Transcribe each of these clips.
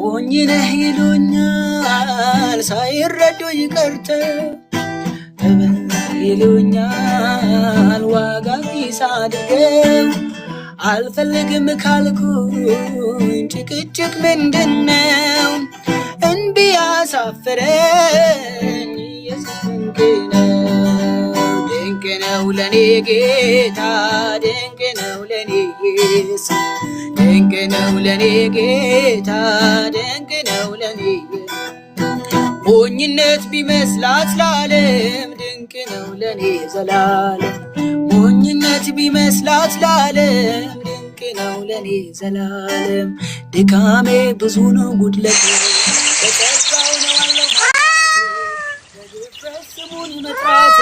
ሞኝ ነህ ይሉኛል ሳይረዱ ይቀርተው ይሉኛል ዋጋ ቢስ አድርገው አልፈልግም ካልኩኝ ጭቅጭቅ ምንድነው እንቢ ያሳፍረኝ ኢየሱስ ድንቅ ነው ለኔ ጌታ ድንቅ ነው ለኔ ኢየሱስ ድንቅ ነው ለኔ ጌታ ድንቅ ነው ለኔ ሞኝነት ቢመስላት ለዓለም ድንቅ ነው ለኔ ዘላለም ሞኝነት ቢመስላት ለዓለም ድንቅ ነው ለኔ ዘላለም ድካሜ ብዙ ነው ጉድለቴ በጸጋው ነው ያለው ስሙን መጥራቴ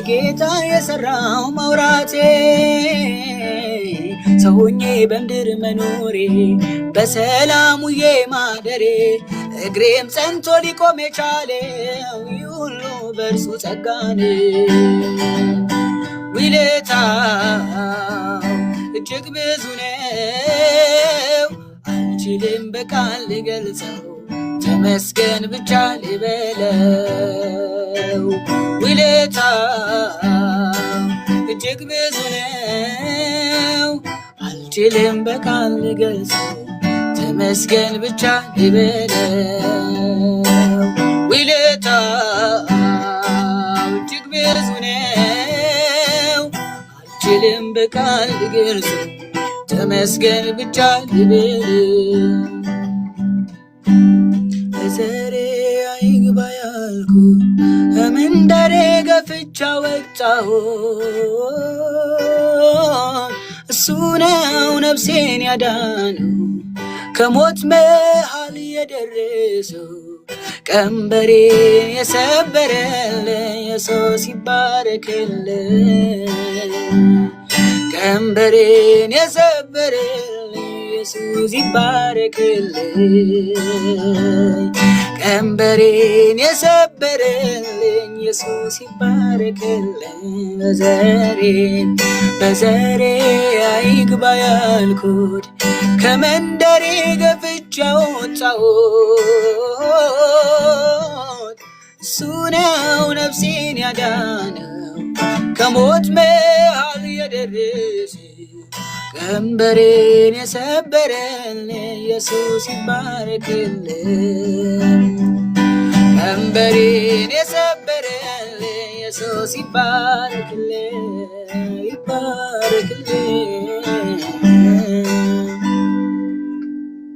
ጌታ የሰራው ማውራቴ ሰውኜ በምድር መኖሬ በሰላሙዬ ማደሬ እግሬም ጸንቶ ሊቆም የቻለው ሁሉ በእርሱ ጸጋ ነው ውለታው እጅግ ብዙ ነው አልችልም በቃል ልገልጸው ተመስገን ብቻ ልበለው ውለታው እጅግ ብዙ ነው አልችልም በቃል ልገልጸው ተመስገን ብቻ ልበለው ውለታው እጅግ ብዙ ነው አልችልም በቃል ልገልጸው ተመስገን ብቻ ልበለው ዘሬ አይግባ ያልኩ ከመንደሬ ገፍቻ ወጣሁ እሱ ነው ነፍሴን ያዳነው ከሞት መሃል የደረሰው ቀንበሬን የሰበረልኝ ኢየሱስ ይባረክልኝ ቀንበሬን የሰበረልኝ ኢየሱስ ይባረክልኝ ቀንበሬን የሰበረልኝ ኢየሱስ ይባረክልኝ በዘሬ አይግባ ያልኩት ከመንደሬ ገፍቼ ወጣሁት እሱ ነው ነፍሴን ያዳነው ከሞት መሃል የደረሰ ቀንበሬን የሰበረልኝ ኢየሱስ ይባረክልኝ ቀንበሬን የሰበረልኝ ኢየሱስ ይባረክልኝ ይባረክልኝ